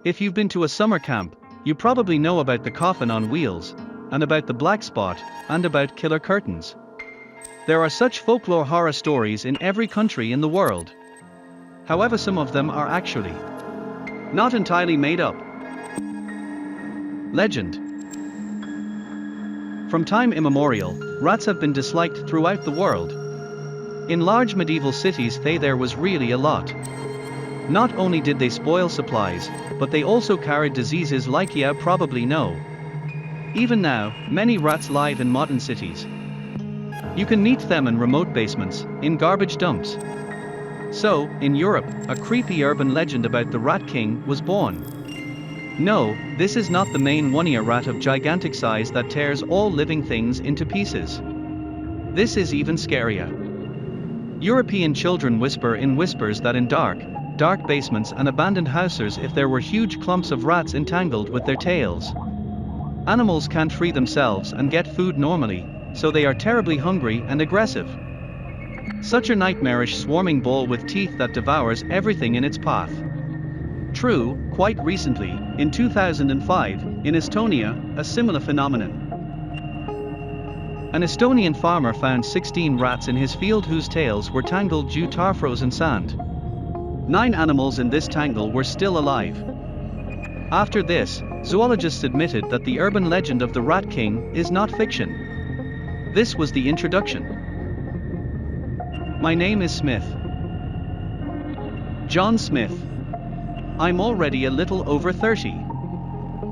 If you've been to a summer camp, you probably know about the coffin on wheels, and about the black spot, and about killer curtains. There are such folklore horror stories in every country in the world. However, some of them are actually not entirely made up. Legend. From time immemorial, rats have been disliked throughout the world. In large medieval cities there was really a lot. Not only did they spoil supplies, but they also carried diseases like you probably know. Even now, many rats live in modern cities. You can meet them in remote basements, in garbage dumps. So, in Europe, a creepy urban legend about the Rat King was born. No, this is not the main one-ear rat of gigantic size that tears all living things into pieces. This is even scarier. European children whisper in whispers that in dark basements and abandoned houses there were huge clumps of rats entangled with their tails. Animals can't free themselves and get food normally, so they are terribly hungry and aggressive. Such a nightmarish swarming ball with teeth that devours everything in its path. True, quite recently, in 2005, in Estonia, a similar phenomenon. An Estonian farmer found 16 rats in his field whose tails were tangled due to frozen sand. 9 animals in this tangle were still alive. After this, zoologists admitted that the urban legend of the Rat King is not fiction. This was the introduction. My name is Smith. John Smith. I'm already a little over 30.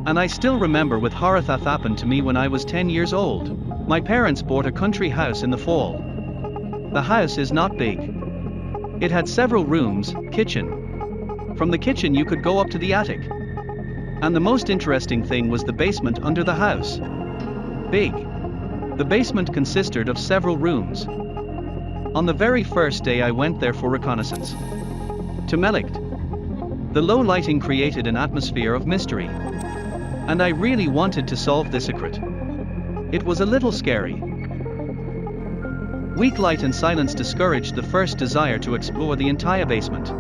And I still remember with horror that happened to me when I was 10 years old. My parents bought a country house in the fall. The house is not big. It had several rooms, kitchen. From the kitchen you could go up to the attic. And the most interesting thing was the basement under the house. Big. The basement consisted of several rooms. On the very first day I went there for reconnaissance. To Melicht. The low lighting created an atmosphere of mystery. And I really wanted to solve this secret. It was a little scary. Weak light and silence discouraged the first desire to explore the entire basement.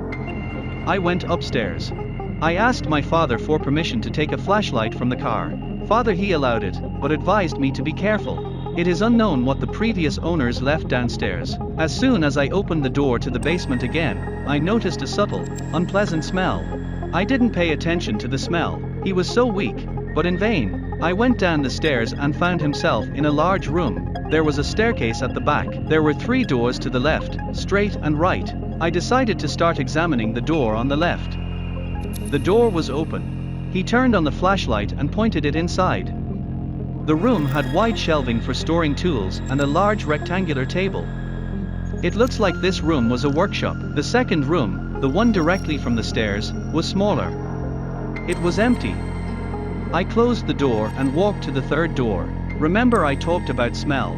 I went upstairs. I asked my father for permission to take a flashlight from the car. Father he allowed it, but advised me to be careful. It is unknown what the previous owners left downstairs. As soon as I opened the door to the basement again, I noticed a subtle, unpleasant smell. I didn't pay attention to the smell, he was so weak, but in vain. I went down the stairs and found himself in a large room. There was a staircase at the back. There were 3 doors to the left, straight and right. I decided to start examining the door on the left. The door was open. He turned on the flashlight and pointed it inside. The room had wide shelving for storing tools and a large rectangular table. It looks like this room was a workshop. The second room, the one directly from the stairs, was smaller. It was empty. I closed the door and walked to the third door. Remember I talked about smell.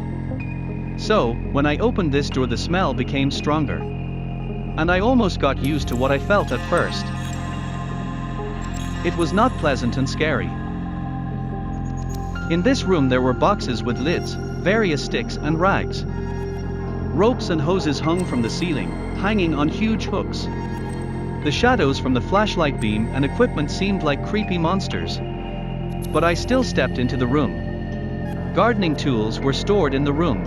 So, when I opened this door the smell became stronger. And I almost got used to what I felt at first. It was not pleasant and scary. In this room there were boxes with lids, various sticks and rags. Ropes and hoses hung from the ceiling, hanging on huge hooks. The shadows from the flashlight beam and equipment seemed like creepy monsters. But I still stepped into the room. Gardening tools were stored in the room.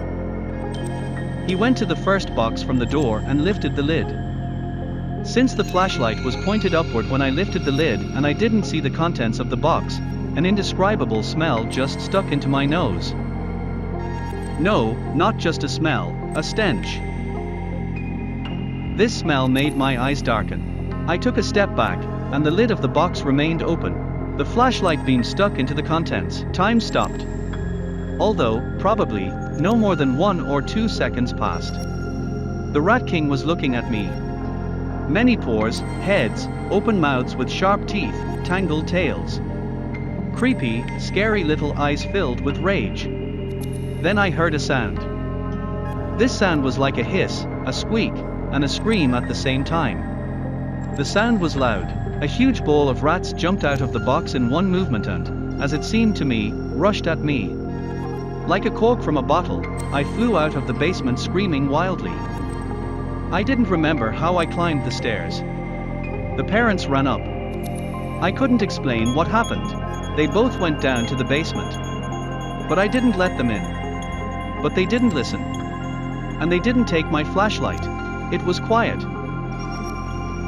He went to the first box from the door and lifted the lid. Since the flashlight was pointed upward when I lifted the lid and I didn't see the contents of the box, an indescribable smell just stuck into my nose. No, not just a smell, a stench. This smell made my eyes darken. I took a step back, and the lid of the box remained open. The flashlight beam stuck into the contents. Time stopped. Although, probably, no more than 1 or 2 seconds passed. The Rat King was looking at me. Many paws, heads, open mouths with sharp teeth, tangled tails. Creepy, scary little eyes filled with rage. Then I heard a sound. This sound was like a hiss, a squeak, and a scream at the same time. The sound was loud. A huge ball of rats jumped out of the box in one movement and, as it seemed to me, rushed at me. Like a cork from a bottle, I flew out of the basement screaming wildly. I didn't remember how I climbed the stairs. The parents ran up. I couldn't explain what happened. They both went down to the basement. But I didn't let them in. But they didn't listen. And they didn't take my flashlight. It was quiet.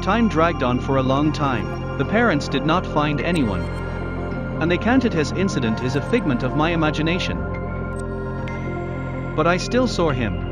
Time dragged on for a long time. The parents did not find anyone. And they counted his incident as a figment of my imagination. But I still saw him.